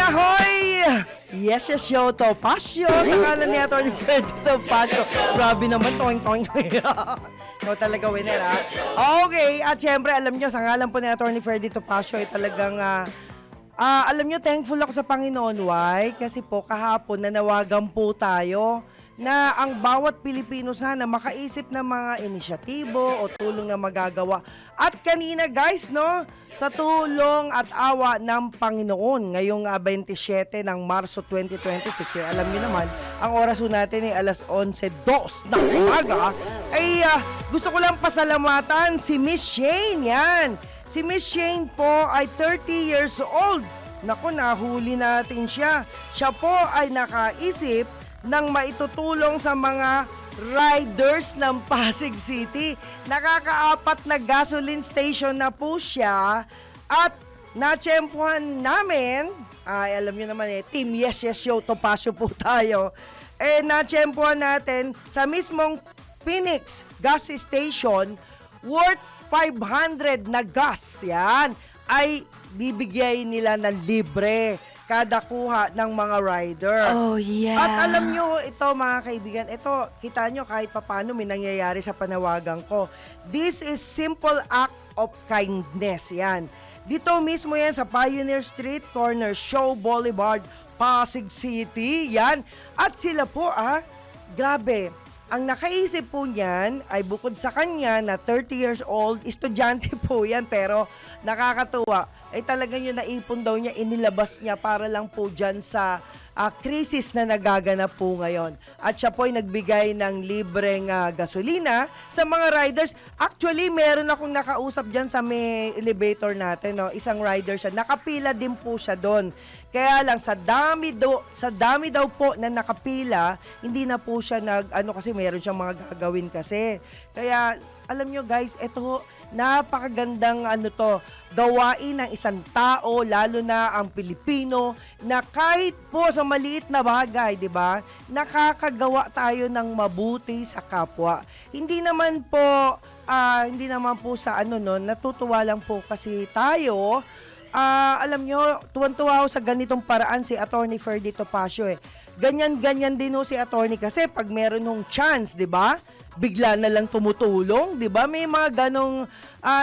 Ahoy! Yes, yes, show to Pasyo. Sa ngalan ni Atty. Ferdinand Pasyo. Grabe naman, toing-toing. Ikaw talaga, winner, ha? Okay, at syempre, alam nyo, sa ngalan po ni Atty. Ferdinand Pasyo, ay talagang, alam nyo, thankful ako sa Panginoon. Why? Kasi po, kahapon, nanawagan po tayo na ang bawat Pilipino sana makaisip ng mga inisyatibo o tulong na magagawa. At kanina guys, no, sa tulong at awa ng Panginoon, ngayong 27 ng Marso 2026, alam niyo naman, ang oras po natin ay alas 11:02 ng umaga, ay gusto ko lang pasalamatan si Miss Shane, yan. Si Miss Shane po ay 30 years old. Naku, nahuli natin siya. Siya po ay nakaisip nang maitutulong sa mga riders ng Pasig City. Nakakaapat na gasoline station na po siya at natsyempuhan namin, ay alam nyo naman Team Yes Yes Show to Pasyo po tayo, natsyempuhan natin sa mismong Phoenix gas station worth 500 na gas. Yan ay bibigay nila na libre kada kuha ng mga rider. Oh, yeah. At alam nyo, ito mga kaibigan, ito, kita nyo kahit papano may nangyayari sa panawagan ko. This is simple act of kindness. Yan. Dito mismo yan sa Pioneer Street, corner Show Boulevard, Pasig City. Yan. At sila po, grabe. Ang nakaisip po niyan ay bukod sa kanya na 30 years old, estudyante po yan, pero nakakatuwa. Ay talaga yung naipon daw niya, inilabas niya para lang po dyan sa krisis na nagaganap po ngayon. At siya po ay nagbigay ng libreng gasolina sa mga riders. Actually, meron akong nakausap dyan sa may elevator natin. No? Isang rider siya. Nakapila din po siya doon. Kaya lang, sa dami daw po na nakapila, hindi na po siya kasi meron siyang mga gagawin kasi. Kaya, alam nyo guys, ito, napakagandang gawain ng isang tao, lalo na ang Pilipino, na kahit po sa maliit na bagay, di ba, nakakagawa tayo ng mabuti sa kapwa. Hindi naman po sa natutuwa lang po kasi tayo. Alam nyo, tuwan-tuwa ako sa ganitong paraan si Atty. Ferdinand Pasyo Ganyan-ganyan din si attorney kasi pag meron ng chance, di ba? Bigla na lang tumutulong, di ba? May mga ganong,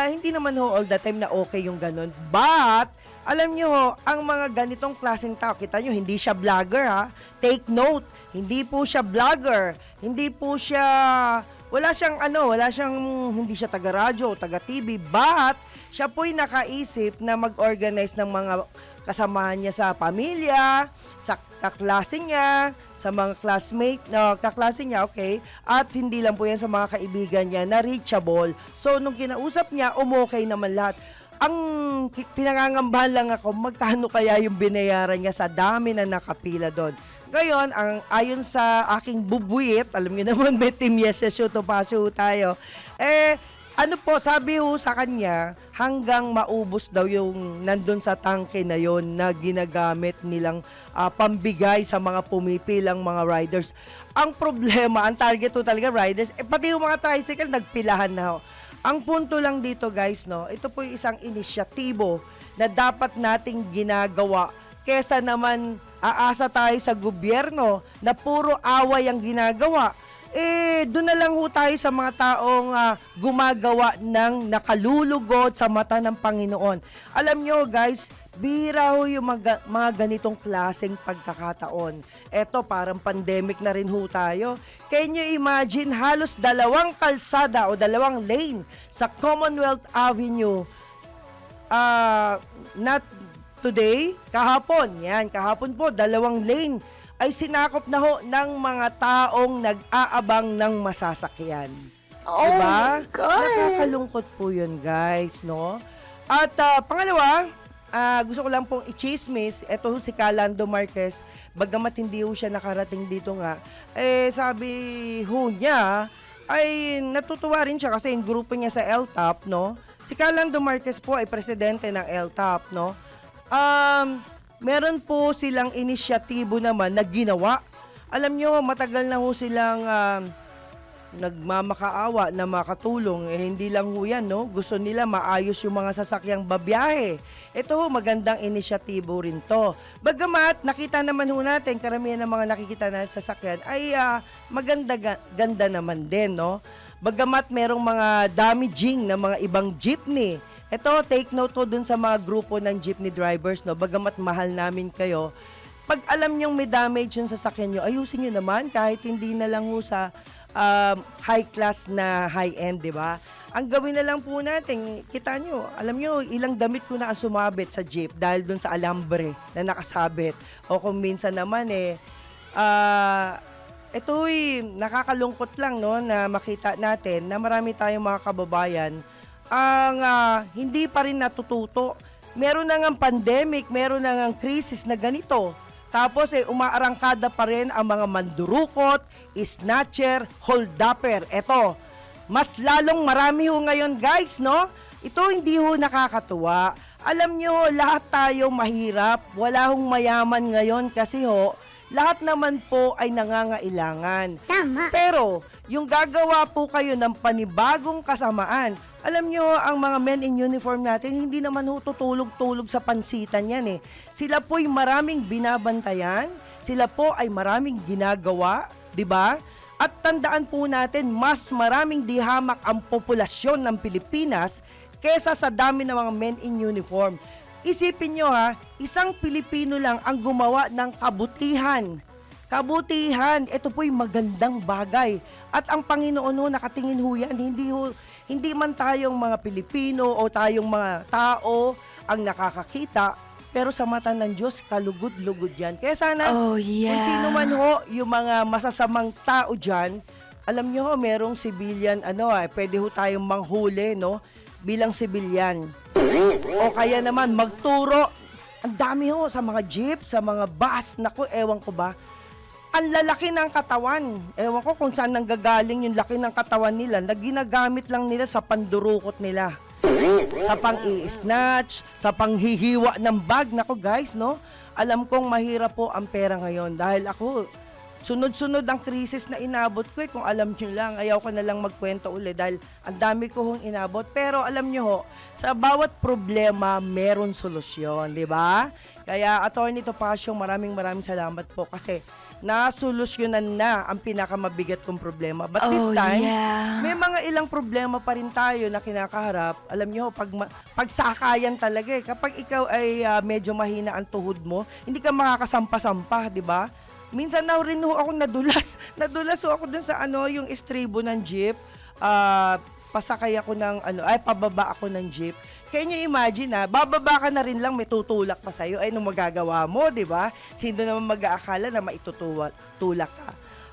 hindi naman all the time na okay yung ganon. But, alam nyo ang mga ganitong klaseng tao, kita nyo, hindi siya vlogger Take note, hindi po siya vlogger. Hindi po siya, hindi siya taga-radyo o taga-TV. But, siya po'y nakaisip na mag-organize ng mga kasamahan niya sa pamilya, sa kaklase niya, sa mga kaklase niya, okay? At hindi lang po yan sa mga kaibigan niya na reachable. So, nung kinausap niya, umokay naman lahat. Ang pinangangambahan lang ako, magkano kaya yung binayaran niya sa dami na nakapila doon. Ngayon, ayon sa aking bubuit, alam niyo naman, may Team Yes Yes Show to Pasyo tayo, sabi sa kanya, hanggang maubos daw yung nandun sa tangke na yon na ginagamit nilang pambigay sa mga pumipilang mga riders. Ang problema, ang target to talaga riders, pati yung mga tricycle, nagpilahan na. Ang punto lang dito guys, ito po yung isang inisyatibo na dapat nating ginagawa kesa naman aasa tayo sa gobyerno na puro away ang ginagawa. Doon na lang ho tayo sa mga taong gumagawa ng nakalulugod sa mata ng Panginoon. Alam nyo guys, bihira ho yung mga ganitong klaseng pagkakataon. Eto, parang pandemic na rin ho tayo. Can you imagine, halos 2 kalsada o 2 lane sa Commonwealth Avenue, not today, kahapon po, 2 lane ay sinakop na ho ng mga taong nag-aabang ng masasakyan. Oh diba? my God! Nakakalungkot po yun, guys, no? At pangalawa, gusto ko lang pong i-chismis, eto si Calando Marquez, bagamat hindi ho siya nakarating dito nga, sabi ho niya, ay natutuwa rin siya kasi yung grupo niya sa LTAP, no? Si Calando Marquez po ay presidente ng LTAP, no? Meron po silang inisyatibo naman na ginawa. Alam nyo, matagal na ho silang nagmamakaawa na makatulong, eh hindi lang ho yan, no? Gusto nila maayos yung mga sasakyang babiyahe. Ito ho, magandang inisyatibo rin to. Bagamat, nakita naman ho natin, karamihan ng mga nakikita na sasakyan ay ganda naman din, no? Bagamat merong mga damaging na mga ibang jeepney. Ito, take note ho dun sa mga grupo ng jeepney drivers, no? Bagamat mahal namin kayo, pag alam nyong may damage yung sasakyan nyo, ayusin nyo naman kahit hindi na lang ho sa high class na high-end, di ba? Ang gawin na lang po natin, kita nyo, alam nyo, ilang damit ko na ang sumabit sa jeep dahil dun sa alambre na nakasabit. O kung minsan naman ito'y nakakalungkot lang, no, na makita natin na marami tayong mga kababayan ang hindi pa rin natututo. Meron na ngang pandemic, meron na ngang crisis na ganito. Tapos umaarangkada pa rin ang mga mandurukot, snatcher, holdupper. Eto, mas lalong marami ho ngayon guys, no? Ito hindi ho nakakatuwa. Alam nyo ho, lahat tayo mahirap. Wala hong mayaman ngayon kasi ho, lahat naman po ay nangangailangan. Tama. Pero, yung gagawa po kayo ng panibagong kasamaan, alam nyo, ang mga men in uniform natin, hindi naman ho tutulog-tulog sa pansitan yan eh. Sila po'y maraming binabantayan, sila po ay maraming ginagawa, di ba? At tandaan po natin, mas maraming dihamak ang populasyon ng Pilipinas kesa sa dami ng mga men in uniform. Isipin nyo ha, isang Pilipino lang ang gumawa ng kabutihan. Kabutihan, ito po'y magandang bagay. At ang Panginoon ho, nakatingin ho yan, hindi man tayong mga Pilipino o tayong mga tao ang nakakakita, pero sa mata ng Diyos, kalugod-lugod yan. Kaya sana, kung sino man ho, yung mga masasamang tao dyan, alam nyo ho, merong civilian, pwede ho tayong manghuli, no? Bilang civilian. O kaya naman, magturo. Ang dami ho, sa mga jeep, sa mga bus, naku, ewan ko ba, ang lalaki ng katawan. Ewan ko kung saan nanggagaling yung laki ng katawan nila na ginagamit lang nila sa pandurukot nila. Sa pang-i-snatch, sa panghihiwa ng bag. Nako guys, no? Alam kong mahirap po ang pera ngayon dahil ako, sunod-sunod ang krisis na inabot ko kung alam nyo lang, ayaw ko na lang magkwento uli dahil ang dami ko hong inabot. Pero alam nyo ho, sa bawat problema, meron solusyon, di ba? Kaya Attorney Topacio, maraming salamat po kasi nasolusyonan na ang pinakamabigat kong problema. But this time, may mga ilang problema pa rin tayo na kinakaharap. Alam nyo, pagsakayan talaga eh. Kapag ikaw ay medyo mahina ang tuhod mo, hindi ka makakasampa-sampa, di ba? Minsan na rin ho ako nadulas. Nadulas ho ako dun sa yung estribo ng jeep. Pasakay ako ng pababa ako ng jeep. Can you imagine bababa ka na rin lang, may tutulak pa sa'yo. Ay, nung magagawa mo, di ba? Sino naman mag-aakala na maitutulak ka?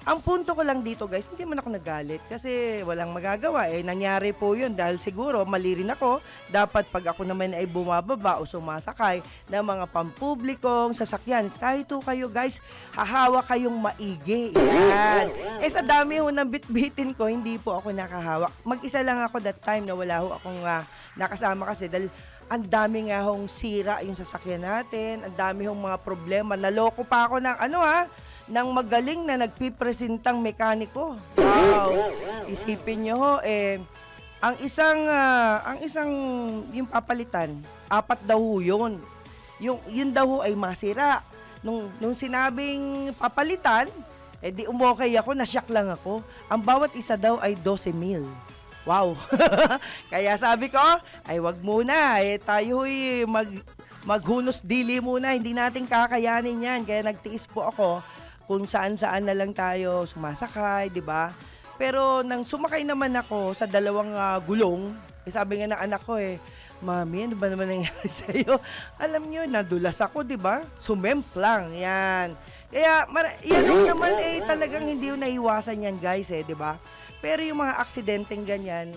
Ang punto ko lang dito, guys, hindi man ako nagalit kasi walang magagawa. Nangyari po yun dahil siguro mali rin ako. Dapat pag ako naman ay bumababa o sumasakay ng mga pampublikong sasakyan, kahit ho kayo, guys, hahawa kayong maigi. Yan. Sa dami ho ng bitbitin ko, hindi po ako nakahawak. Mag-isa lang ako that time na wala ho akong nakasama kasi dahil ang dami nga hong sira yung sasakyan natin, ang dami hong mga problema. Naloko pa ako ng ng magaling na nagpipresentang mekaniko. Wow! Isipin nyo ho, ang isang yung papalitan, 4 daw ho yun. Yun daw ho ay masira. Nung sinabing papalitan, di umokay ako, nasyak lang ako. Ang bawat isa daw ay 12,000. Wow! Kaya sabi ko, ay wag muna, tayo maghunos dili muna, hindi natin kakayanin yan. Kaya nagtiis po ako kung saan-saan na lang tayo sumasakay, di ba? Pero nang sumakay naman ako sa 2 gulong, sabi nga ng anak ko Mami, ano ba naman nangyari sa'yo? Alam nyo, nadulas ako, di ba? Sumemplang, yan. Kaya, yan naman talagang hindi yung naiwasan yan, guys, di ba? Pero yung mga aksidenteng ganyan,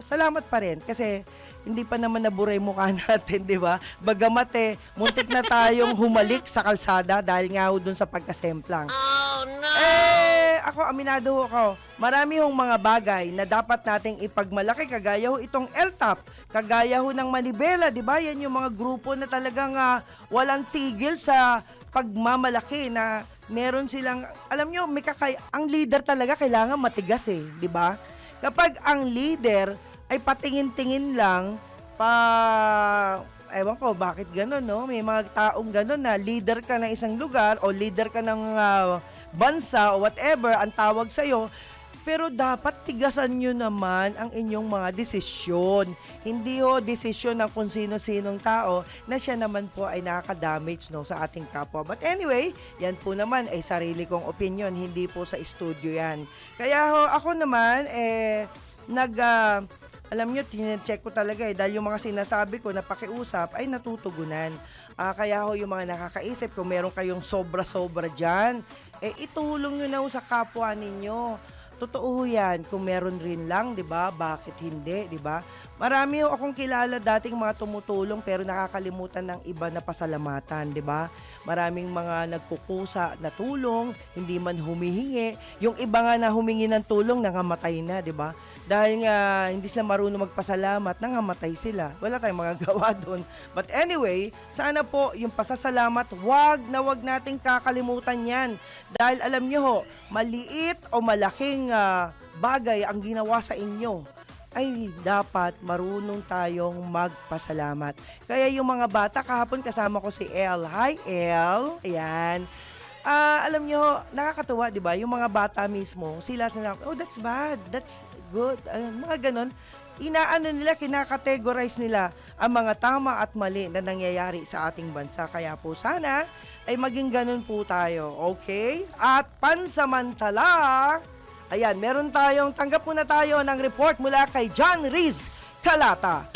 salamat pa rin kasi hindi pa naman naburay mukha natin, di ba? Bagamat muntik na tayong humalik sa kalsada dahil nga ho dun sa pagkasemplang. Oh, no! Ako, aminado ho ako, marami hong mga bagay na dapat nating ipagmalaki, kagaya ho itong LTAP, kagaya ho ng Manibela, di ba? Yan yung mga grupo na talagang walang tigil sa pagmamalaki na meron silang, alam nyo, ang leader talaga kailangan matigas eh, di ba? Kapag ang leader ay patingin-tingin lang, ewan ko, bakit gano'n, no? May mga taong gano'n na leader ka ng isang lugar o leader ka ng bansa o whatever, ang tawag sa'yo, pero dapat tigasan nyo naman ang inyong mga desisyon. Hindi ho desisyon ng kung sino-sinong tao na siya naman po ay nakaka-damage no, sa ating kapwa. But anyway, yan po naman ay sarili kong opinion, hindi po sa studio yan. Kaya ho, ako naman, alam nyo, tinecheck ko talaga dahil yung mga sinasabi ko na pakiusap ay natutugunan. Kaya ho yung mga nakakaisip, kung meron kayong sobra-sobra dyan, itulong nyo na ho sa kapwa ninyo. Totoo yan, kung meron rin lang, 'di ba? Bakit hindi, 'di ba? Marami ho akong kilala dating mga tumutulong pero nakakalimutan ng iba na pasalamatan, 'di ba? Maraming mga nagkukusa na tulong, hindi man humihingi. Yung iba nga na humingi ng tulong, nangamatay na, 'di ba? Dahil nga hindi sila marunong magpasalamat, nangamatay sila. Wala tayong magagawa doon. But anyway, sana po yung pasasalamat, wag nating kakalimutan yan. Dahil alam nyo ho, maliit o malaking bagay ang ginawa sa inyo, ay dapat marunong tayong magpasalamat. Kaya yung mga bata, kahapon kasama ko si El. Hi, El. Ayan. Alam nyo, nakakatuwa, di ba? Yung mga bata mismo, sila sinabi, oh, that's bad, that's good. Mga ganon. Inaano nila, kinakategorize nila ang mga tama at mali na nangyayari sa ating bansa. Kaya po sana ay maging ganon po tayo, okay? At pansamantala, ayan, tanggap muna tayo ng report mula kay John Riz Calata.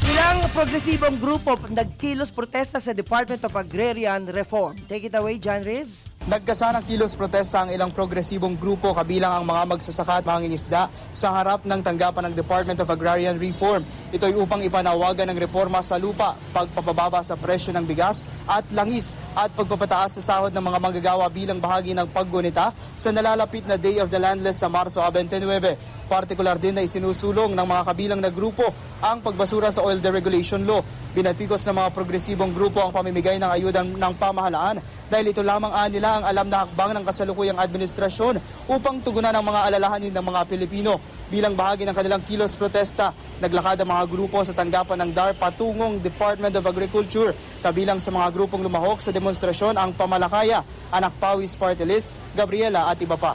Ilang progresibong grupo nagkilos protesta sa Department of Agrarian Reform. Take it away, John Riz. Nagkasanang kilos protesta ang ilang progresibong grupo kabilang ang mga magsasaka at mangingisda sa harap ng tanggapan ng Department of Agrarian Reform. Ito ay upang ipanawagan ng reforma sa lupa, pagpapababa sa presyo ng bigas at langis at pagpapataas sa sahod ng mga manggagawa bilang bahagi ng paggunita sa nalalapit na Day of the Landless sa Marso 29. Partikular din na isinusulong ng mga kabilang na grupo ang pagbasura sa oil deregulation law. Binatikos ng mga progresibong grupo ang pamimigay ng ayuda ng pamahalaan dahil ito lamang nila ang alam na hakbang ng kasalukuyang administrasyon upang tugunan ang mga alalahanin ng mga Pilipino. Bilang bahagi ng kanilang kilos protesta, naglakad ang mga grupo sa tanggapan ng DAR patungong Department of Agriculture. Kabilang sa mga grupong lumahok sa demonstrasyon ang Pamalakaya, Anak Pawis Party List, Gabriela at iba pa.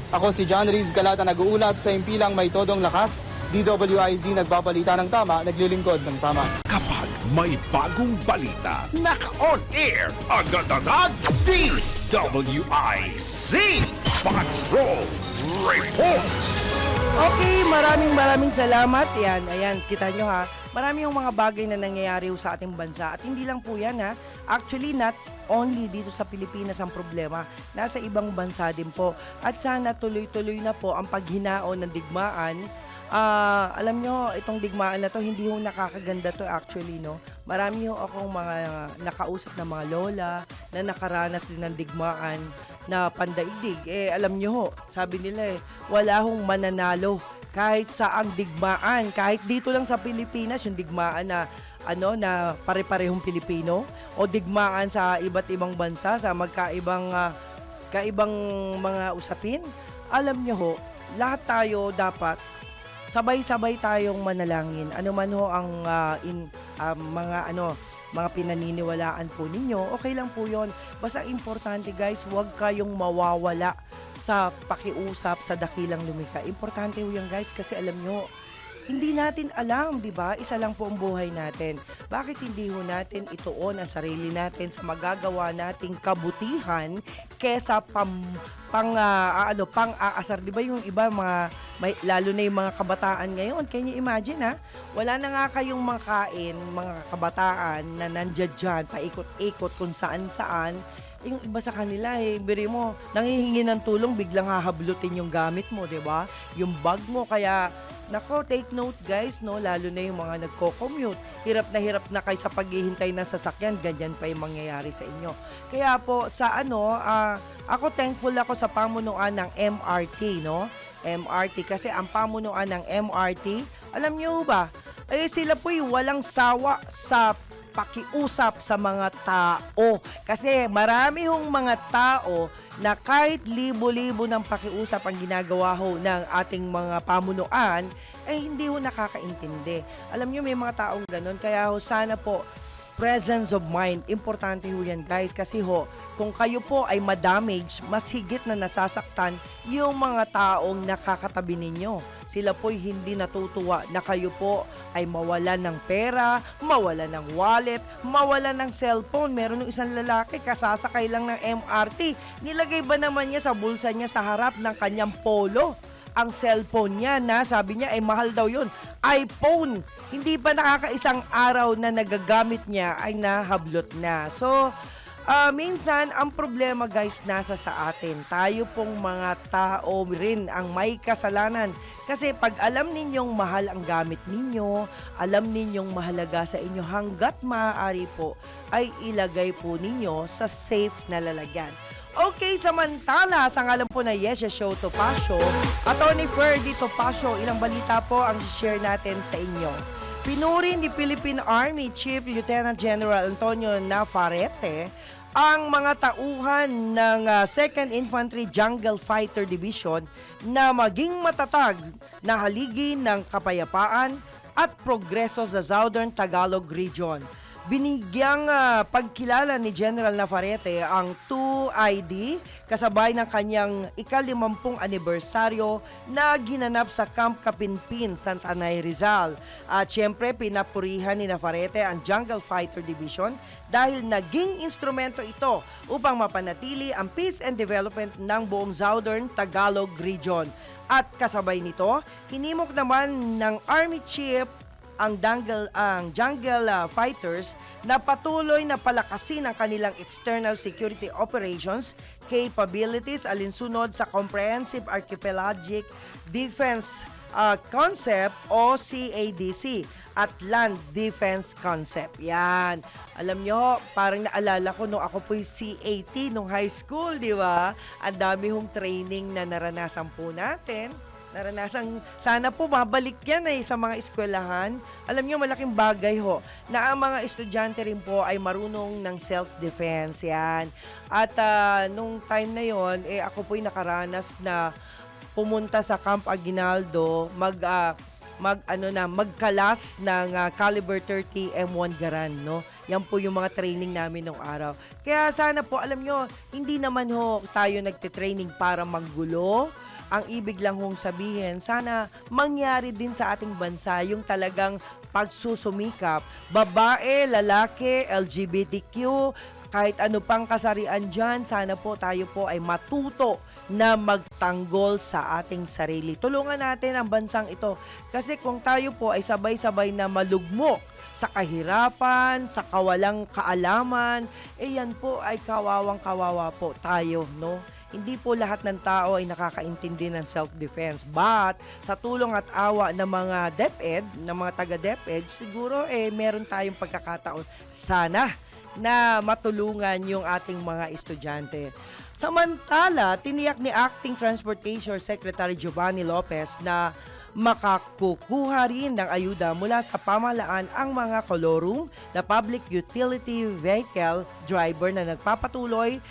Ako si John Riz Calata, nag-uulat sa impilang may todong lakas. DWIZ nagbabalita ng tama, naglilingkod ng tama. Kapag may bagong balita, naka-on air, agad-agad, DWIZ Patrol Report! Okay, maraming salamat. Ayan, kita nyo ha. Marami yung mga bagay na nangyayari sa ating bansa. At hindi lang po yan ha. Actually, not only dito sa Pilipinas ang problema. Nasa ibang bansa din po. At sana tuloy-tuloy na po ang paghinaon ng digmaan. Alam nyo, itong digmaan na to, hindi ho nakakaganda to actually, no? Marami ho akong mga nakausap na mga lola na nakaranas din ng digmaan na pandaigdig. Alam nyo ho, sabi nila wala hong mananalo kahit sa ang digmaan, kahit dito lang sa Pilipinas, yung digmaan na na pare-parehong Pilipino o digmaan sa iba't ibang bansa sa kaibang mga usapin. Alam niyo ho, lahat tayo dapat sabay-sabay tayong manalangin. Ano man ho ang mga pinaniniwalaan po ninyo, okay lang po yon. Basta importante guys, huwag kayong mawawala sa pakiusap sa dakilang lumikha. Importante ho yan guys kasi alam nyo, hindi natin alam, di ba? Isa lang po ang buhay natin. Bakit hindi ho natin ituon ang sarili natin sa magagawa nating kabutihan kesa pang-aasar? Di ba yung iba, lalo na yung mga kabataan ngayon? Can you imagine ha? Wala na nga kayong makain, mga kabataan na nandiyan dyan, paikot-ikot kung saan-saan. Yung iba sa kanila, biri mo, nanghihingi ng tulong, biglang hahablutin yung gamit mo, di ba? Yung bag mo, kaya nako, take note guys, no? Lalo na yung mga nagko-commute. Hirap na kayo sa paghihintay ng sasakyan, ganyan pa yung mangyayari sa inyo. Kaya po, ako thankful ako sa pamunuan ng MRT, no? MRT, kasi ang pamunuan ng MRT, alam nyo ba, sila po'y walang sawa sa pakiusap sa mga tao. Kasi marami hong mga tao na kahit libo-libo ng pakiusap ang ginagawa ho ng ating mga pamunuan, ay hindi ho nakakaintindi. Alam nyo, may mga taong ganun. Kaya ho, sana po, presence of mind. Importante ho yan, guys. Kasi ho, kung kayo po ay madamage, mas higit na nasasaktan yung mga taong nakakatabi ninyo. Sila po'y hindi natutuwa na kayo po ay mawalan ng pera, mawalan ng wallet, mawalan ng cellphone. Meron ng isang lalaki, kasasakay lang ng MRT. Nilagay ba naman niya sa bulsa niya sa harap ng kanyang polo? Ang cellphone niya na sabi niya ay mahal daw yun. iPhone. Hindi pa nakakaisang araw na nagagamit niya ay nahablot na. So, minsan, ang problema guys nasa sa atin. Tayo pong mga tao rin ang may kasalanan. Kasi pag alam ninyong mahal ang gamit ninyo, alam ninyong mahalaga sa inyo hanggat maaari po, ay ilagay po ninyo sa safe na lalagyan. Okay, samantala, sa ngalan po na Yesha Show Topacio, Atty. Ferdy Topacio, ilang balita po ang share natin sa inyo. Pinuri ni Philippine Army Chief Lieutenant General Antonio Navarrete ang mga tauhan ng 2nd Infantry Jungle Fighter Division na maging matatag na haligi ng kapayapaan at progreso sa Southern Tagalog Region. Binigyang pagkilala ni General Navarrete ang 2ID kasabay ng kanyang ika-50 anibersaryo na ginanap sa Camp Kapinpin, Santanay, Rizal. At syempre, pinapurihan ni Navarrete ang Jungle Fighter Division dahil naging instrumento ito upang mapanatili ang peace and development ng buong Southern Tagalog Region. At kasabay nito, hinimok naman ng Army Chief ang jungle fighters na patuloy na palakasin ang kanilang external security operations capabilities alinsunod sa Comprehensive Archipelagic Defense Concept o CADC at Land Defense Concept. Yan. Alam nyo, parang naalala ko nung ako po'y CAT nung high school, di ba? Ang dami hong training na naranasan po natin. Sana po mabalik yan sa mga eskwelahan. Alam nyo, malaking bagay ho na ang mga estudyante rin po ay marunong ng self-defense yan. At nung time na yon, ako po'y nakaranas na pumunta sa Camp Aguinaldo, magkalas ng caliber 30 M1 Garand, no? Yan po yung mga training namin nung araw. Kaya sana po, alam nyo, hindi naman ho tayo nagte-training para manggulo. Ang ibig lang hong sabihin, sana mangyari din sa ating bansa yung talagang pagsusumikap. Babae, lalaki, LGBTQ, kahit ano pang kasarian dyan, sana po tayo po ay matuto na magtanggol sa ating sarili. Tulungan natin ang bansang ito. Kasi kung tayo po ay sabay-sabay na malugmok sa kahirapan, sa kawalang kaalaman, yan po ay kawawang-kawawa po tayo, no? Hindi po lahat ng tao ay nakakaintindi ng self-defense. But, sa tulong at awa ng mga DepEd, ng mga taga-DepEd, siguro meron tayong pagkakataon sana na matulungan yung ating mga estudyante. Samantala, tiniyak ni Acting Transportation Secretary Giovanni Lopez na makakukuha rin ng ayuda mula sa pamahalaan ang mga kolorum na public utility vehicle driver na nagpapatuloy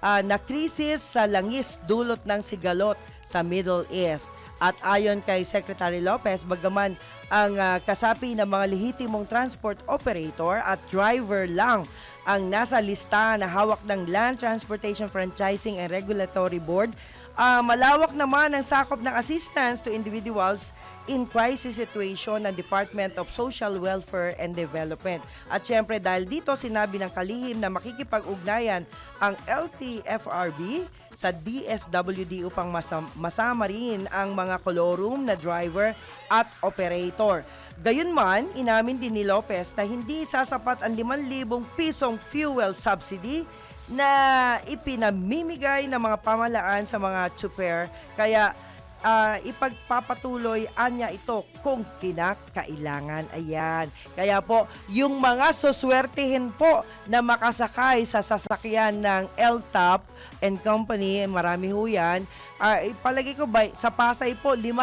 na krisis sa langis dulot ng sigalot sa Middle East. At ayon kay Secretary Lopez, bagaman ang kasapi ng mga lehitimong transport operator at driver lang ang nasa lista na hawak ng Land Transportation Franchising and Regulatory Board, malawak naman ang sakop ng assistance to individuals in crisis situation ng Department of Social Welfare and Development. At syempre dahil dito sinabi ng kalihim na makikipag-ugnayan ang LTFRB sa DSWD upang masama rin ang mga kolorum na driver at operator. Gayunman, inamin din ni Lopez na hindi sasapat ang 5,000 pisong fuel subsidy na ipinamimigay ng mga pamahalaan sa mga tsuper. Kaya ipagpapatuloy anya ito kung kinakailangan. Ayan. Kaya po, yung mga suswertihin po na makasakay sa sasakyan ng LTAP and Company, marami ho yan, palagi ko ba, sa Pasay po, 5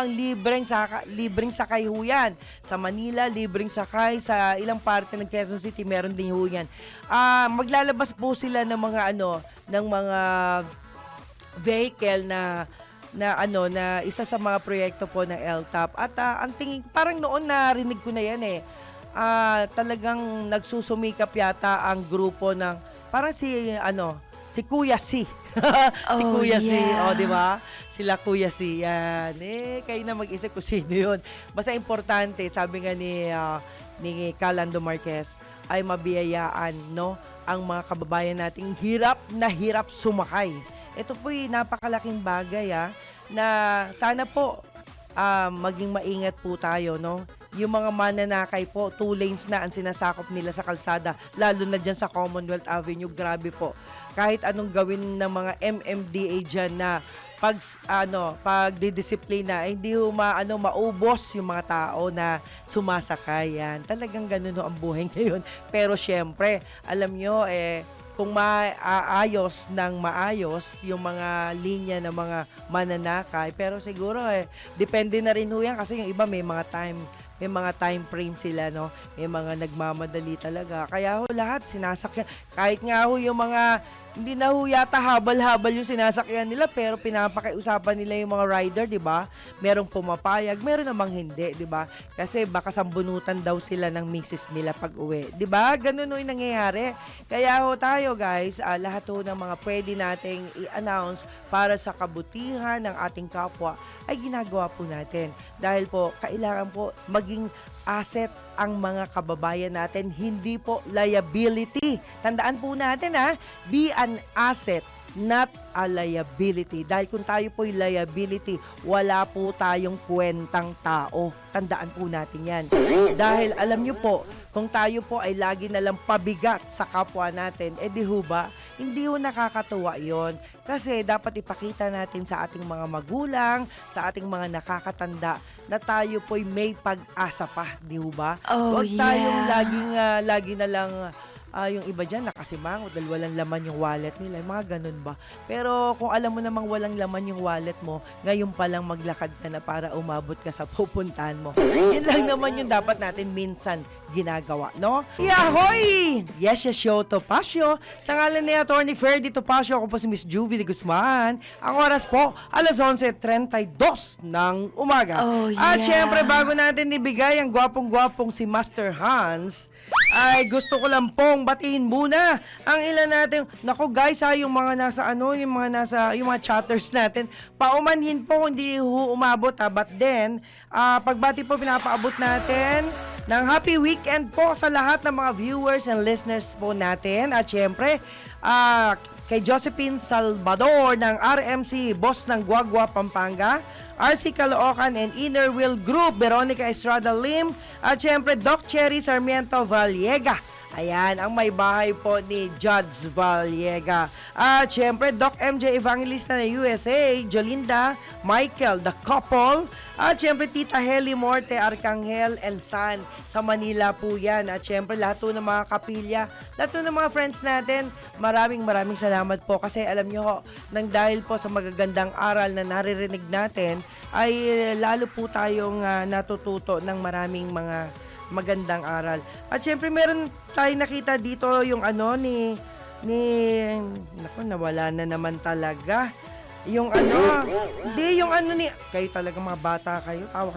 libreng sakay ho yan. Sa Manila, libreng sakay. Sa ilang parte ng Quezon City, meron din ho yan. Maglalabas po sila ng mga ng mga vehicle na isa sa mga proyekto po ng LTAP. At ang tingin, parang noon narinig ko na yan talagang nagsusumikap yata ang grupo ng, parang si Kuya C. Si Kuya C, di ba? Sila Kuya C, yan. Kayo na mag-isip kung sino yun. Basta importante, sabi nga ni Calando Marquez, ay mabiyayaan, ang mga kababayan nating hirap na hirap sumakay. Ito po'y napakalaking bagay na sana po maging maingat po tayo, Yung mga mananakay po, 2 lanes na ang sinasakop nila sa kalsada, lalo na dyan sa Commonwealth Avenue, grabe po. Kahit anong gawin ng mga MMDA dyan na pagdidisiplina, hindi maubos yung mga tao na sumasakay yan. Talagang ganun ang buhay ngayon. Pero syempre, alam nyo, kung maayos ng maayos yung mga linya ng mga mananakay, pero siguro depende na rin ho yan kasi yung iba may mga time frame sila, may mga nagmamadali talaga, kaya ho lahat sinasakyan, kahit nga ho yung mga hindi na ho yata habal-habal yung sinasakyan nila, pero pinapakiusapan nila yung mga rider, di ba? Merong pumapayag, meron namang hindi, di ba? Kasi baka sambunutan daw sila ng misis nila pag uwi, di ba? Ganun ho yung nangyayari. Kaya ho tayo, guys, lahat ho ng mga pwede nating i-announce para sa kabutihan ng ating kapwa ay ginagawa po natin. Dahil po, kailangan po maging asset ang mga kababayan natin, hindi po liability. Tandaan po natin be an asset, not a liability. Dahil kung tayo po'y liability, wala po tayong kwentang tao. Tandaan po natin yan. Dahil alam nyo po, kung tayo po ay lagi nalang pabigat sa kapwa natin, di ho ba, hindi ho nakakatuwa yon. Kasi dapat ipakita natin sa ating mga magulang, sa ating mga nakakatanda, na tayo po'y may pag-asa pa, di ho ba? Huwag tayong lagi na lang yung iba dyan nakasimango dahil walang laman yung wallet nila, mga ganun ba? Pero kung alam mo namang walang laman yung wallet mo, ngayon pa lang maglakad ka na para umabot ka sa pupuntahan mo. Yun lang naman yung dapat natin minsan ginagawa, Yahoy! Yes, show Topacio. Sa ngalan ni Atty. Ferdy Topacio, ako po si Miss Juvie de Guzman. Ang oras po, 11:32 ng umaga. At syempre, bago natin ibigay ang gwapong-gwapong si Master Hans, ay gusto ko lang pong batiin muna ang ilan natin. Nako guys, yung mga nasa yung mga chatters natin, paumanhin po, hindi umabot but then, pagbati po pinapaabot natin ng happy weekend po sa lahat ng mga viewers and listeners po natin. At syempre, kay Josephine Salvador ng RMC, boss ng Guagua, Pampanga, RC Caloocan and Inner Wheel Group, Veronica Estrada Lim, at syempre Doc Cherry Sarmiento Vallega. Ayan, ang may bahay po ni Judge Vallega. At syempre, Doc MJ Evangelista na USA, Jolinda, Michael, the couple. At syempre, Tita Heli Morte, Arcangel and San sa Manila po yan. At syempre, lahat po ng mga kapilya, lahat po ng mga friends natin, maraming salamat po. Kasi alam nyo ho, nang dahil po sa magagandang aral na naririnig natin, ay lalo po tayong natututo ng maraming mga magandang aral. At syempre meron tayong nakita dito yung naku, nawala na naman talaga. Yung kayo talaga mga bata kayo, tawa.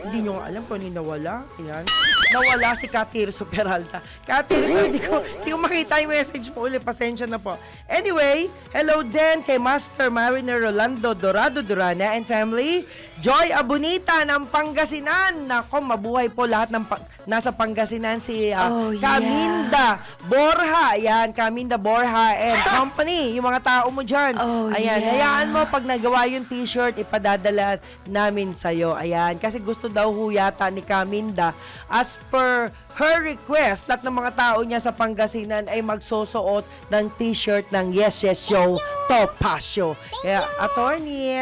Hindi nyo alam kung ano nawala. Ayan. Nawala si Katirso Peralta. Katirso, hindi ko makita yung message po ulit. Pasensya na po. Anyway, hello din kay Master Mariner Rolando Dorado Durana and family. Joy Abunita ng Pangasinan. Nako, mabuhay po lahat ng nasa Pangasinan. Si Caminda Borja. Ayan, Caminda Borja and company. Yung mga tao mo dyan. Ayan, hayaan mo pag nagawa yung t-shirt, ipadadala namin sa'yo. Ayan, kasi gusto daw ho yata ni Caminda, as per her request, lahat ng mga tao niya sa Pangasinan ay magsusuot ng t-shirt ng Yes Yes Show Topacio. Kaya, attorney,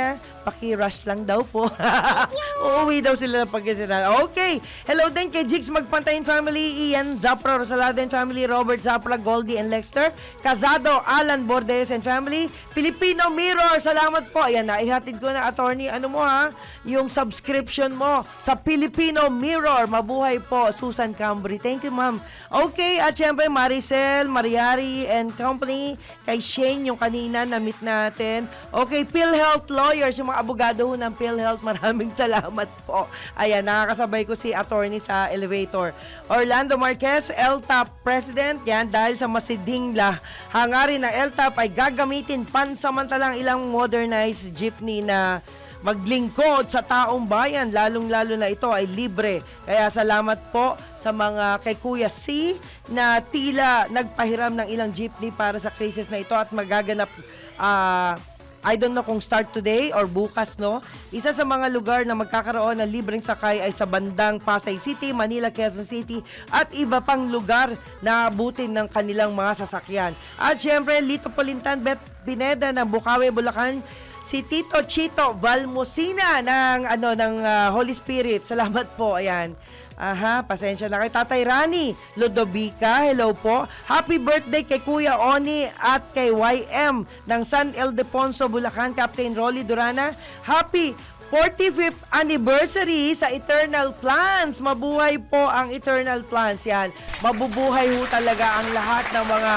paki-rush lang daw po. Uuwi daw sila ng Pangasinan. Okay. Hello din kay Jigs Magpantayin family, Ian Zapra Rosalado and family, Robert Zapra, Goldie and Lexter, Casado, Alan Bordes and family, Filipino Mirror, salamat po. Ayan na, ihatid ko na, attorney, ano mo ha, yung subscription mo sa Filipino Mirror. Mabuhay po, Susan Cambry. Thank you, ma'am. Okay, at syempre, Maricel, Mariari and company, kay Shane, yung kanina na-meet natin. Okay, PhilHealth Lawyers, yung mga abogado ho ng PhilHealth, maraming salamat po. Ayan, nakakasabay ko si attorney sa elevator. Orlando Marquez, LTAP President, yan, dahil sa masidhing hangarin ng LTAP ay gagamitin pansamantalang ilang modernized jeepney na maglingkod sa taong bayan, lalong-lalo na ito ay libre. Kaya salamat po sa mga kay Kuya C na tila nagpahiram ng ilang jeepney para sa cases na ito at magaganap, I don't know kung start today or bukas, no? Isa sa mga lugar na magkakaroon ng libreng sakay ay sa bandang Pasay City, Manila, Quezon City at iba pang lugar na abutin ng kanilang mga sasakyan. At syempre, Lito Polintan, Beth Pineda ng Bukawi, Bulacan, si Tito Chito Valmosina ng Holy Spirit. Salamat po, ayan. Aha, pasensya na kay Tatay Rani Ludovica, hello po. Happy birthday kay Kuya Oni at kay YM ng San Ildefonso, Bulacan, Captain Rolly Durana. Happy 45th anniversary sa Eternal Plans. Mabuhay po ang Eternal Plans. Yan, mabubuhay ho talaga ang lahat ng mga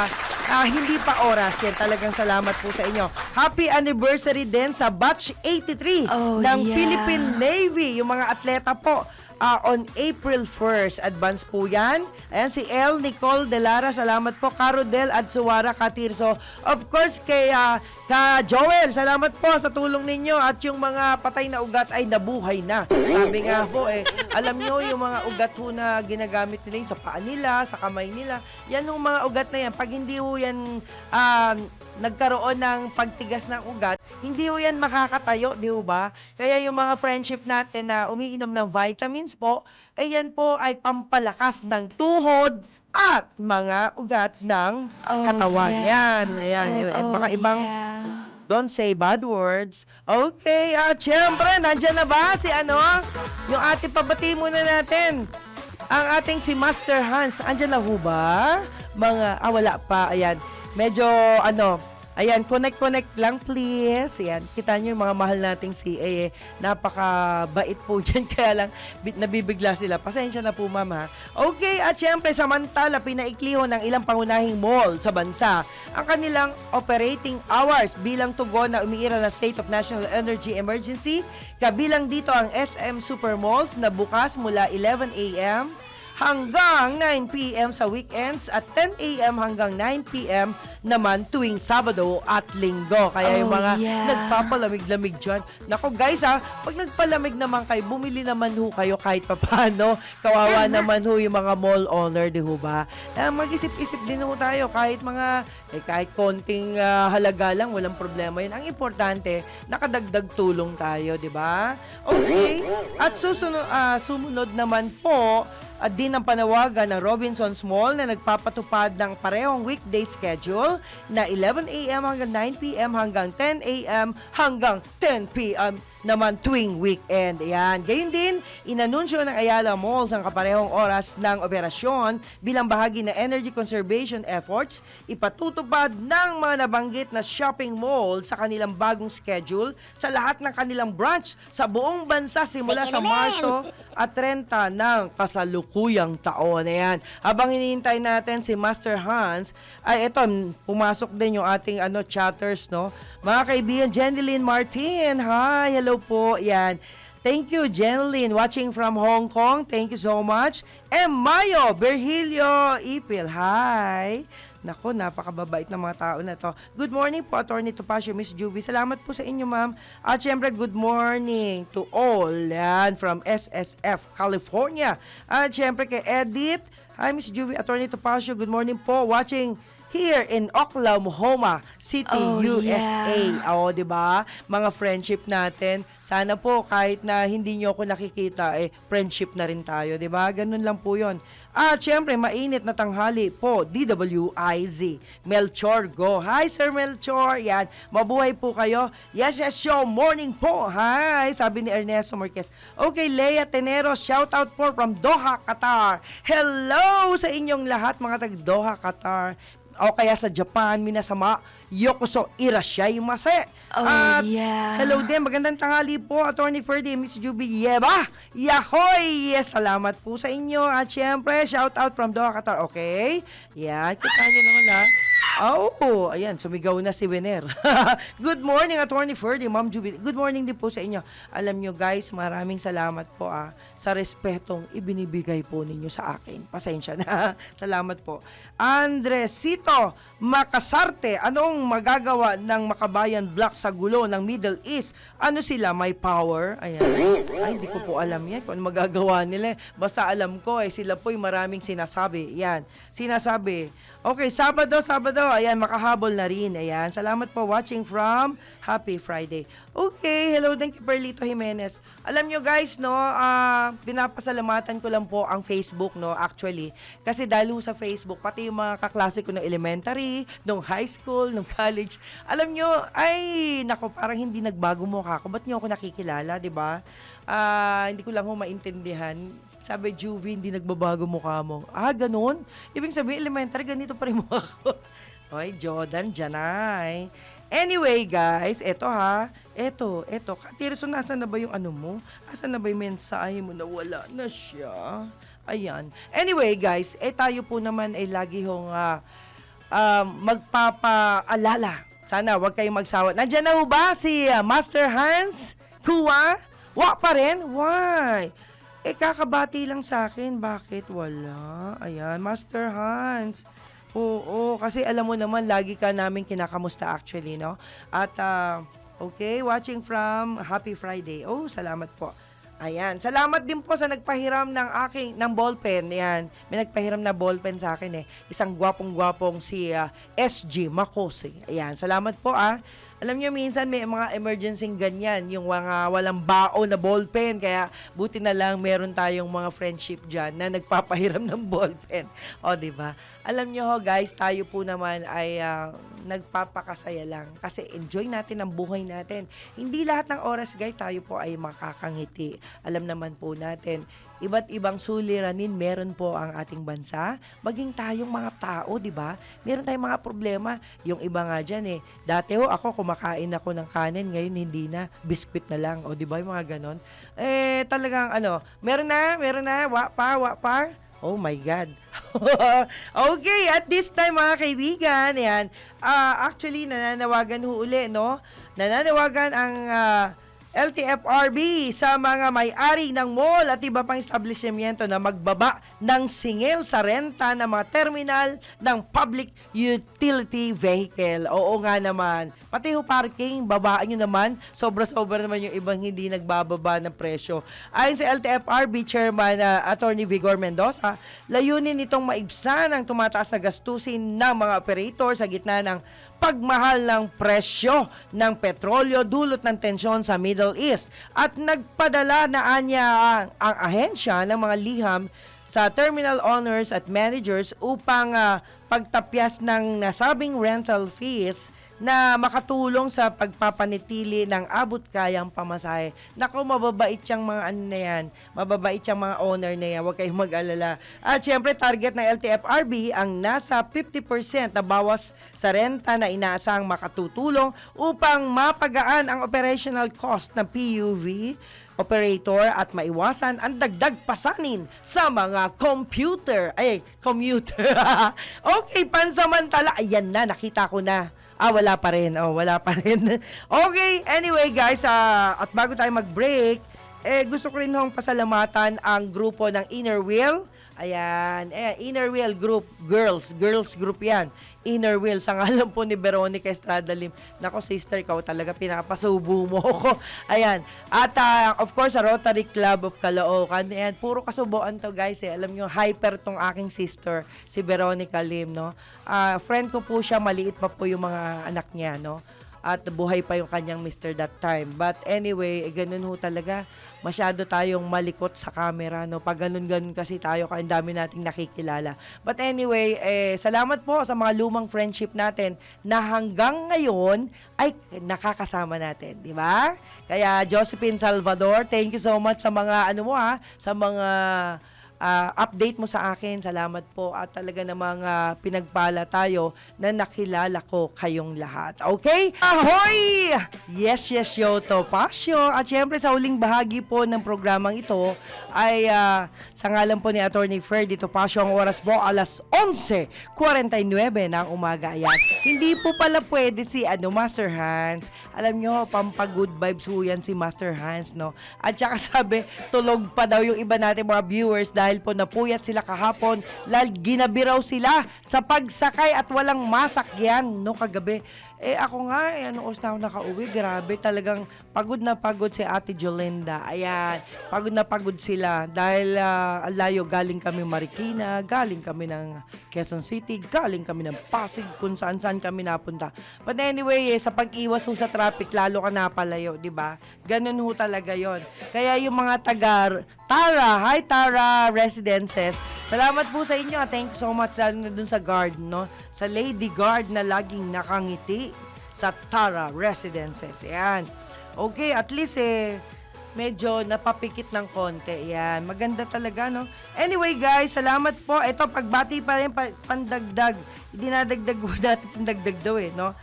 hindi pa oras. Yan, talagang salamat po sa inyo. Happy anniversary din sa Batch 83 ng Philippine Navy. Yung mga atleta po, on April 1st. Advance po yan. Ayan, si El Nicole Delara, salamat po. Caro Del Adsuara Katirso. Of course, kay ka Joel, salamat po sa tulong ninyo. At yung mga patay na ugat ay nabuhay na. Sabi nga po, alam nyo, yung mga ugat ho na ginagamit nila yung sa paa nila, sa kamay nila, yan yung mga ugat na yan. Pag hindi ho yan nagkaroon ng pagtigas ng ugat, hindi ho yan makakatayo, di ho ba? Kaya yung mga friendship natin na umiinom ng vitamins po, yan po ay pampalakas ng tuhod at mga ugat ng katawan. Yan, ayan. Baka ibang don't say bad words. Okay, at syempre, nandyan na ba si yung ating pabati muna natin. Ang ating si Master Hans, andyan na ho ba? Wala pa, ayan. Medyo, ayan, connect lang please. Ayan, kita nyo yung mga mahal nating CA, napakabait po dyan, kaya lang nabibigla sila. Pasensya na po, ma'am, ha. Okay, at syempre, samantala, pinaikliho ng ilang pangunahing mall sa bansa ang kanilang operating hours bilang tugon na umiira na State of National Energy Emergency. Kabilang dito ang SM Supermalls na bukas mula 11 a.m. hanggang 9 p.m. sa weekends at 10 a.m. hanggang 9 p.m. naman tuwing Sabado at Linggo. Kaya yung mga nagpapalamig-lamig dyan. Nako guys pag nagpalamig naman kayo, bumili naman ho kayo kahit papano. Kawawa naman ho yung mga mall owner, di ho ba? Mag-isip-isip din ho tayo kahit kahit konting halaga lang, walang problema yun. Ang importante, nakadagdag tulong tayo, di ba? Okay. At sumunod naman po, at din ang panawagan ng Robinsons Mall na nagpapatupad ng parehong weekday schedule na 11 a.m. hanggang 9 p.m. hanggang 10 a.m. hanggang 10 p.m. naman tuwing weekend. Ayan. Gayun din, inanunsyo ng Ayala Malls ang kaparehong oras ng operasyon bilang bahagi ng energy conservation efforts. Ipatutupad ng mga nabanggit na shopping mall sa kanilang bagong schedule sa lahat ng kanilang branch sa buong bansa simula sa Marso at 30 ng kasalukuyang taon. Ayan. Habang hinihintay natin si Master Hans, ay ito, pumasok din yung ating chatters, no? Mga kaibigan, Jeneline Martin, hi, hello po, yan. Thank you, Jeneline, watching from Hong Kong, thank you so much. Mayo Virgilio Ipil, hi. Nako, napakababait ng mga tao na to. Good morning po, Attorney Topacio, Miss Juvie. Salamat po sa inyo, ma'am. At syempre, good morning to all yan from SSF, California. At syempre kay Edith, hi, Miss Juvie, Attorney Topacio, good morning po. Watching here in Oklahoma City, Oh, USA. yeah. Oo, 'di ba? Mga friendship natin. Sana po kahit na hindi nyo ako nakikita, friendship na rin tayo, 'di ba? Ganun lang po 'yon. At syempre, mainit na tanghali po, DWIZ. Melchor Go. Hi, Sir Melchor. Yan, mabuhay po kayo. Yes, show. Morning po. Hi, sabi ni Ernesto Marquez. Okay, Leia Tenero, shout out po from Doha, Qatar. Hello sa inyong lahat, mga tag Doha, Qatar. O kaya sa Japan, minasama, yokoso irashaimase. Oh, At yeah. hello din, magandang tanghali po, Attorney Ferdy, Miss Juby Yeba. Yahoy! Yes, salamat po sa inyo. At syempre, shout out from Doha, Qatar. Okay? Yan, kita nyo naman ha. Oh, ayan, sumigaw na si Vener. Good morning, Attorney Ferdy, Ma'am Juby. Good morning din po sa inyo. Alam nyo guys, maraming salamat po sa respetong ibinibigay po ninyo sa akin. Pasensya na. Salamat po. Andresito Makasarte, anong magagawa ng Makabayan Block sa gulo ng Middle East? Ano sila? May power? Ayan. Ay, hindi ko po alam yan kung ano magagawa nila. Basta alam ko, sila po'y maraming sinasabi. Yan. Sinasabi. Okay, Sabado. Ayan, makahabol na rin. Ayan. Salamat po watching from Happy Friday. Okay, hello din kay Perlito Jimenez. Alam nyo guys, no, pinapasalamatan ko lang po ang Facebook, no, actually. Kasi dahil sa Facebook, pati yung mga kaklase ko ng elementary, nung high school, nung college, alam nyo, ay, nako, parang hindi nagbago mukha ko. Ba't nyo ako nakikilala, di ba? Hindi ko lang ho maintindihan. Sabi, Juvie, hindi nagbabago mukha mo. Ganun? Ibig sabihin, elementary, ganito pa rin mukha ko. Oy, Jordan, Janay. Anyway, guys, eto ha. Eto. Katirso, nasan na ba yung ano mo? Asan na ba yung mensahe mo na wala na siya? Ayan. Anyway, guys, tayo po naman ay lagi hong magpapaalala. Sana wag kayong magsawa. Nandiyan na ho ba si Master Hans? Kuwa? Wa pa rin? Why? Kakabati lang sa akin. Bakit wala? Ayan, Master Hans. Oo, kasi alam mo naman, lagi ka namin kinakamusta actually, no? At, okay, watching from Happy Friday. Oh, salamat po. Ayan, salamat din po sa nagpahiram ng ballpen. Ayan, may nagpahiram na ballpen sa akin Isang gwapong-gwapong si SG Makose. Ayan, salamat po Alam nyo, minsan may mga emergency ganyan, yung mga walang bao na ballpen. Kaya buti na lang meron tayong mga friendship dyan na nagpapahiram ng ballpen. O, diba? Alam nyo ho, guys, tayo po naman ay nagpapakasaya lang. Kasi enjoy natin ang buhay natin. Hindi lahat ng oras, guys, tayo po ay makakangiti. Alam naman po natin, iba't ibang suliranin meron po ang ating bansa. Maging tayong mga tao, di ba? Meron tayong mga problema. Yung iba nga dyan dati ho, ako kumakain ako ng kanin, ngayon hindi na. Biskwit na lang. O, di ba? Yung mga ganon. Talagang meron na. Wa pa. Oh my God. Okay, at this time mga kaibigan, yan, actually nananawagan ho uli, no? Nananawagan ang LTFRB sa mga may-ari ng mall at iba pang establishmento na magbaba ng singil sa renta ng mga terminal ng public utility vehicle. Oo nga naman. Pati ho parking, babaan nyo naman. Sobra-sobra naman yung ibang hindi nagbababa ng presyo. Ayon sa LTFRB Chairman Attorney Vigor Mendoza, layunin nitong maibsan ang tumataas na gastusin ng mga operator sa gitna ng pagmahal ng presyo ng petrolyo dulot ng tensyon sa Middle East. At nagpadala na anya ang ahensya ng mga liham sa terminal owners at managers upang pagtapyas ng nasabing rental fees na makatulong sa pagpapanitili ng abot-kayang pamasahe. Naku, mababait siyang mga na yan. Mababait siyang mga owner na yan. Huwag kayong mag-alala. At syempre, target ng LTFRB ang nasa 50% na bawas sa renta na inaasang makatutulong upang mapagaan ang operational cost ng PUV operator at maiwasan ang dagdag pasanin sa mga commuter. Okay, pansamantala. Ayan na, nakita ko na. Wala pa rin. Wala pa rin. Okay, anyway guys, at bago tayo mag-break, gusto ko rin hong pasalamatan ang grupo ng Inner Wheel Ayan, Inner Wheel Group, girls group yan. Inner Wheel, sa ngalan po ni Veronica Estrada Lim. Nako sister, ikaw talaga pinapasubo mo ko. Ayan, at of course sa Rotary Club of Caloocan, ayan, puro kasubuan to guys Alam nyo, hyper tong aking sister, si Veronica Lim, no? Friend ko po siya, maliit pa po yung mga anak niya, no? At buhay pa yung kanyang Mr. that time. But anyway, ganun ho talaga. Masyado tayong malikot sa camera, no? Pag ganun-ganun kasi tayo, kaya ang dami nating nakikilala. But anyway, salamat po sa mga lumang friendship natin na hanggang ngayon ay nakakasama natin, di ba? Kaya Josephine Salvador, thank you so much sa mga sa mga update mo sa akin. Salamat po at talaga namang pinagpala tayo na nakilala ko kayong lahat. Okay? Ahoy! Yes, Yoto Pasyo. At syempre sa huling bahagi po ng programang ito ay sa ngalan po ni Attorney Ferdy Topacio, ang oras po alas 11:49 ng umaga. Ayan. Hindi po pala pwede si Master Hans. Alam nyo, pampagood vibes po yan si Master Hans, no? At saka sabi, tulog pa daw yung iba natin mga viewers dahil po napuyat sila kahapon, ginabi raw sila sa pagsakay at walang masakyan, no, kagabi. Ako nga, oras na ako nakauwi, grabe, talagang pagod na pagod si Ate Jolinda. Ayan, pagod na pagod sila dahil layo, galing kami Marikina, galing kami ng Quezon City, galing kami ng Pasig, kung saan-saan kami napunta. But anyway, sa pag-iwas ho sa traffic, lalo ka napalayo, di ba? Ganun ho talaga yon. Kaya yung mga taga Tara, hi Tara Residences, salamat po sa inyo. Thank you so much, lalo na dun sa guard, no? Sa lady guard na laging nakangiti sa Tara Residences. Ayan. Okay, at least medyo napapikit ng konti. Ayan, maganda talaga, no? Anyway guys, salamat po. Ito, pagbati pa rin, pandagdag. Dinadagdag ko natin pandagdag daw no?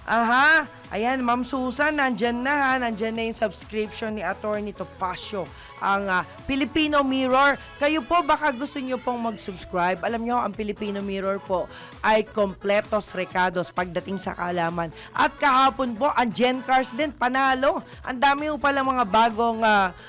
Aha, ayan, Ma'am Susan, nandyan na yung subscription ni Attorney Topacio, ang Filipino Mirror. Kayo po, baka gusto nyo pong mag-subscribe. Alam nyo, ang Filipino Mirror po ay kompletos recados pagdating sa kaalaman. At kahapon po, ang Gen Cars din, panalo. Ang dami po pala mga bagong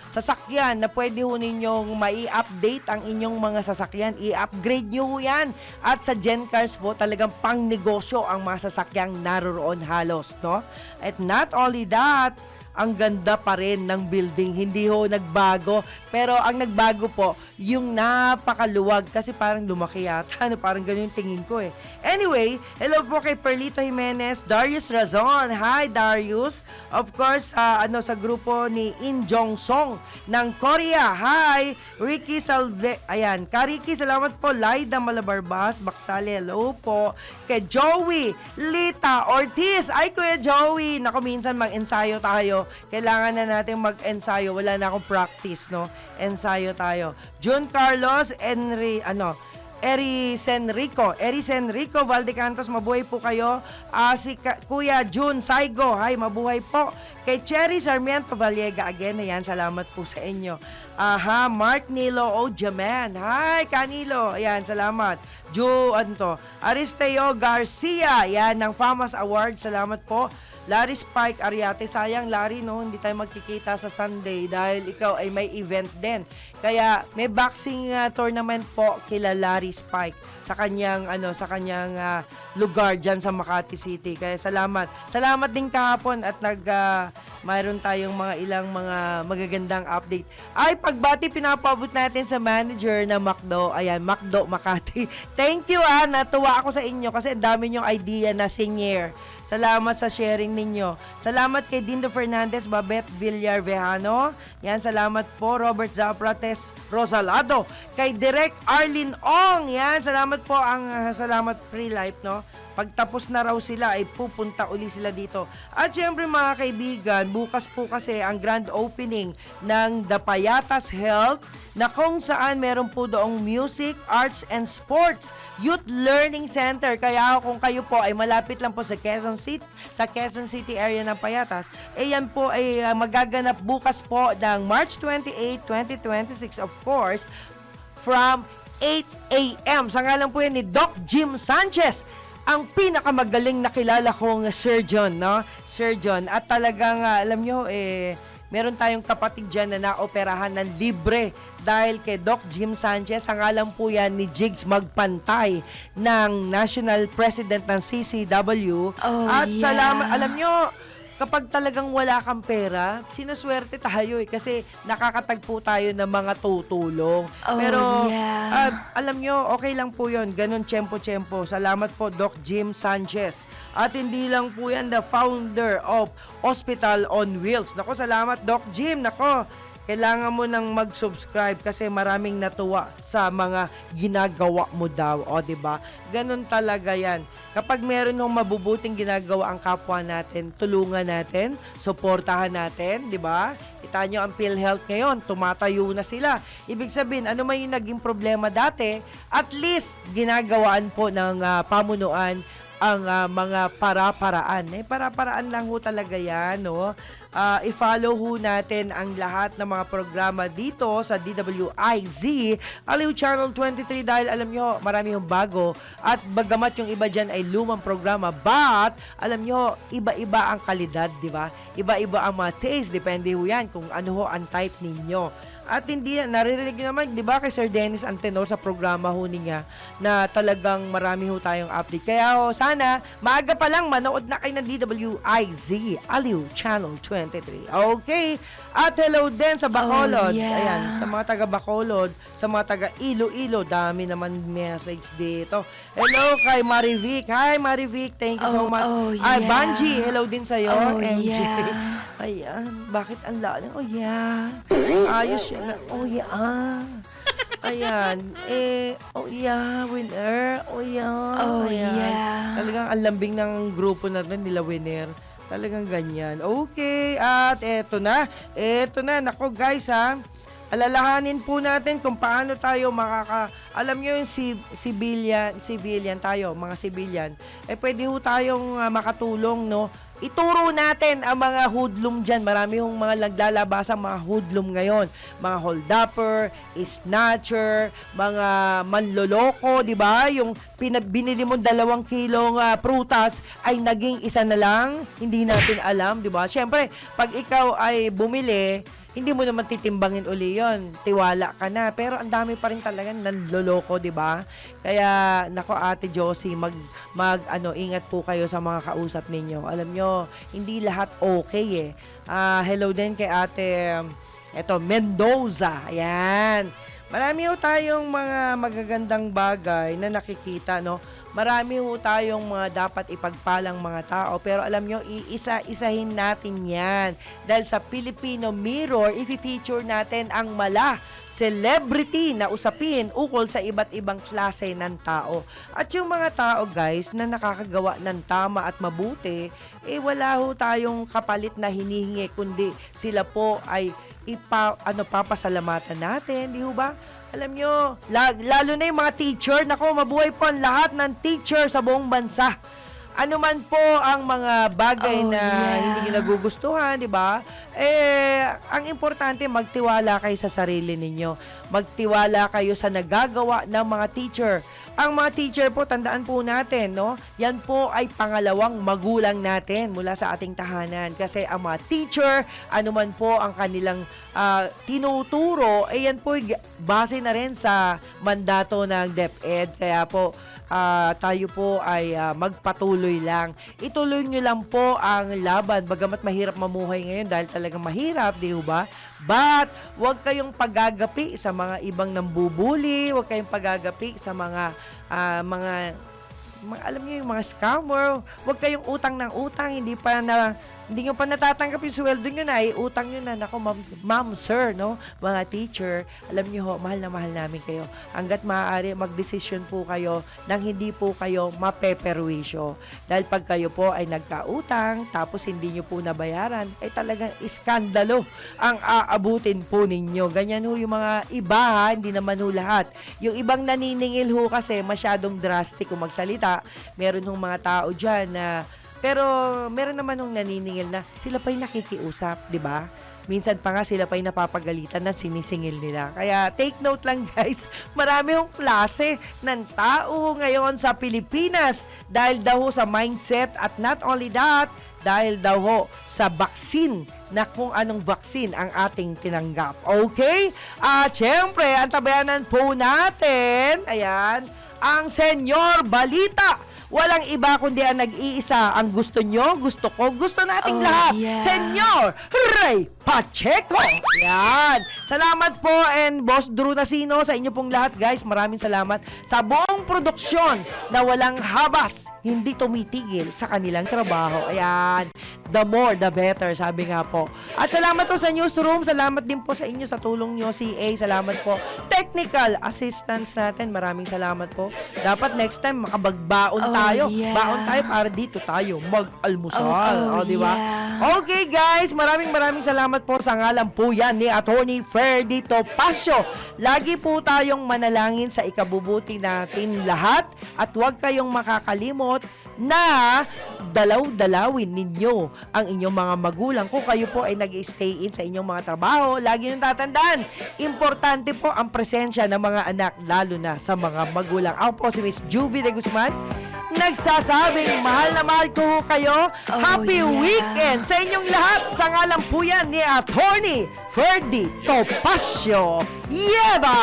sasakyan na pwede ho ninyong mai-update ang inyong mga sasakyan. I-upgrade nyo ho yan. At sa Gen Cars po, talagang pang-negosyo ang mga sasakyang naroroon halos, no? At not only that, ang ganda pa rin ng building. Hindi ho nagbago. Pero ang nagbago po, yung napakaluwag. Kasi parang lumaki yata. Parang ganun yung tingin ko Anyway, hello po kay Perlito Jimenez, Darius Razon. Hi, Darius. Of course, sa grupo ni In Jong Song ng Korea. Hi, Ricky Salve. Ayan, Kariki, salamat po. Laida Malabarbas, Baksali, hello po. Kay Joey Lita Ortiz. Ay, Kuya Joey. Naku, minsan mag-ensayo tayo. Kailangan na natin mag-ensayo. Wala na akong practice, no? Ensayo tayo. June Carlos, Eri Senrico Valdecantos, mabuhay po kayo. Si Kuya June Saigo, hi, mabuhay po. Kay Cherry Sarmiento Vallega, again, ayan, salamat po sa inyo. Aha, Mark Nilo Ojaman, hi, Kanilo, ayan, salamat. Aristeo Garcia, ayan, ng FAMAS Award, salamat po. Larry Spike Ariate, sayang Larry, no, hindi tayo magkikita sa Sunday dahil ikaw ay may event din. Kaya may boxing tournament po kila Larry Spike sa kanyang lugar diyan sa Makati City. Kaya salamat. Salamat din kahapon at mayroon tayong ilang mga magagandang update. Ay, pagbati pinapabot natin sa manager na McDo. Ayan, McDo Makati. Thank you natuwa ako sa inyo kasi dami nyong idea na senior. Salamat sa sharing ninyo. Salamat kay Dindo Fernandez, Babette Villar Vejano. Yan, salamat po. Robert Zaprates Rosalado. Kay Direk Arlene Ong. Yan, salamat po. Salamat Free Life, no? Pagtapos na raw sila, ay pupunta uli sila dito. At syempre mga kaibigan, bukas po kasi ang grand opening ng The Payatas Health na kung saan meron po doong Music, Arts and Sports Youth Learning Center. Kaya kung kayo po ay malapit lang po sa Quezon City area ng Payatas, yan po ay magaganap bukas po ng March 28, 2026, of course, from 8 a.m. Sa ngalan po yan ni Doc Jim Sanchez, ang pinakamagaling na kilala kong surgeon, no? Surgeon. At talagang, alam nyo, meron tayong kapatid dyan na naoperahan ng libre dahil kay Doc Jim Sanchez. Ang alam po yan ni Jigs Magpantay ng National President ng CCW. At salamat, alam nyo, kapag talagang wala kang pera, sinuswerte tayo kasi nakakatagpo tayo ng mga tutulong. Pero alam nyo, okay lang po yun. Ganon, tiyempo-tiyempo. Salamat po, Doc Jim Sanchez. At hindi lang po yan, the founder of Hospital on Wheels. Nako, salamat, Doc Jim. Nako, kailangan mo nang mag-subscribe kasi maraming natuwa sa mga ginagawa mo daw. O, diba? Ganon talaga yan. Kapag meron ng mabubuting ginagawa ang kapwa natin, tulungan natin, suportahan natin, diba? Kita nyo ang PhilHealth ngayon, tumatayo na sila. Ibig sabihin, ano man yung naging problema dati, at least ginagawaan po ng pamunuan ang mga para-paraan. Para-paraan lang ho talaga yan, no? I-follow ho natin ang lahat ng mga programa dito sa DWIZ Aliw Channel 23 dahil alam nyo, marami yung bago at bagamat yung iba dyan ay lumang programa, but alam nyo, iba-iba ang kalidad, di ba? Iba-iba ang mga taste, depende ho yan kung ano ho ang type ninyo. At hindi, naririnig naman, di ba, kay Sir Dennis Antenor sa programa ho niya na talagang marami ho tayong update. Kaya ho, sana, maaga pa lang, manood na kayo ng DWIZ, Aliw Channel 23. Okay? At hello din sa Bacolod. Ayan, sa mga taga Bacolod, sa mga taga Iloilo, dami naman message dito. Hello kay Marivic. Hi, Marivic. Thank you so much. Ay, Banji, hello din sa'yo. MJ. Ayan, bakit ang lalim? Oh, yeah. Ayos siya na. Oh, yeah. Ayan. Oh, yeah, winner. Oh, yeah. Oh, ayan. yeah. Talagang ang lambing ng grupo na rin nila, winner. Talagang ganyan. Okay, at eto na. Eto na. Nako, guys, ha. Alalahanin po natin kung paano tayo alam nyo yung civilian tayo, mga civilian, pwede ho tayong makatulong, no? Ituro natin ang mga hoodlum dyan. Marami hong mga naglalabasang mga hoodlum ngayon. Mga holdupper, snatcher, mga manloloko, di ba? Yung binili mo 2 kilong prutas ay naging 1 na lang. Hindi natin alam, di ba? Siyempre, pag ikaw ay bumili, hindi mo naman titimbangin uli yon. Tiwala ka na. Pero ang dami pa rin talaga nanloloko, di ba? Kaya, nako Ate Josie, ingat po kayo sa mga kausap ninyo. Alam nyo, hindi lahat okay eh. Hello din kay Ate Mendoza. Ayan. Marami ho tayong mga magagandang bagay na nakikita, no? Marami ho tayong mga dapat ipagpalang mga tao. Pero alam nyo, iisa-isahin natin yan. Dahil sa Filipino Mirror, i-feature natin ang celebrity na usapin ukol sa iba't ibang klase ng tao. At yung mga tao, guys, na nakakagawa ng tama at mabuti, wala ho tayong kapalit na hinihingi, kundi sila po ay papasalamatan natin, di ho ba? Alam nyo, lalo na yung mga teacher, nako, mabuhay po ang lahat ng teacher sa buong bansa. Ano man po ang mga bagay na hindi nyo nagugustuhan, di ba? Ang importante, magtiwala kayo sa sarili ninyo. Magtiwala kayo sa nagagawa ng mga teacher. Ang mga teacher po, tandaan po natin, no? Yan po ay pangalawang magulang natin mula sa ating tahanan. Kasi ang mga teacher, ano man po ang kanilang tinuturo, yan po base na rin sa mandato ng DepEd. Kaya po, tayo po ay magpatuloy lang. Ituloy nyo lang po ang laban. Bagamat mahirap mamuhay ngayon dahil talagang mahirap, di ba? But, huwag kayong pagagapi sa mga ibang nambubuli. Huwag kayong pagagapi sa mga alam niyo yung mga scammer. Huwag kayong utang ng utang. Hindi nyo pa natatanggap yung sweldo nyo na, utang nyo na. Naku, ma'am, sir, no? Mga teacher, alam nyo ho, mahal na mahal namin kayo. Hanggat maaari, magdesisyon po kayo nang hindi po kayo mapeperwisyo. Dahil pag kayo po ay nagkautang, tapos hindi nyo po nabayaran, ay talagang iskandalo ang aabutin po ninyo. Ganyan ho yung mga iba, hindi naman ho lahat. Yung ibang naniningil ho kasi masyadong drastic kung magsalita. Meron hong mga tao dyan na pero meron naman nung naniningil na sila pa'y nakikiusap, di ba? Minsan pa nga sila pa'y napapagalitan ng sinisingil nila. Kaya take note lang, guys, marami hong klase ng tao ngayon sa Pilipinas dahil daw sa mindset at not only that, dahil daw ho sa vaccine na kung anong vaccine ang ating tinanggap. Okay? At syempre, ang tabayanan po natin, ayan, ang Senyor Balita. Walang iba kundi ang nag-iisa. Ang gusto nyo, gusto ko, gusto nating lahat. Senyor Ray Pacheco. Yan. Salamat po and Boss Drew Nasino sa inyo pong lahat, guys. Maraming salamat sa buong produksyon na walang habas, hindi tumitigil sa kanilang trabaho. Ayan. The more, the better, sabi nga po. At salamat po sa newsroom. Salamat din po sa inyo sa tulong nyo, CA. Salamat po. Technical assistance natin. Maraming salamat po. Dapat next time makabagbaon tayo. Baon tayo para dito tayo mag-almusal. Di ba? Okay, guys. Maraming salamat po sa ngalan po yan ni Attorney Ferdy Topacio. Lagi po tayong manalangin sa ikabubuti natin lahat at huwag kayong makakalimot na dalaw-dalawin ninyo ang inyong mga magulang kung kayo po ay nag-stay in sa inyong mga trabaho. Lagi niyong tatandaan, importante po ang presensya ng mga anak, lalo na sa mga magulang. Ako po si Miss Juvie de Guzman, nagsasabing mahal na mahal ko kayo. Happy weekend sa inyong lahat. Sa ngalan po yan ni Attorney Ferdy Topacio. Yeba!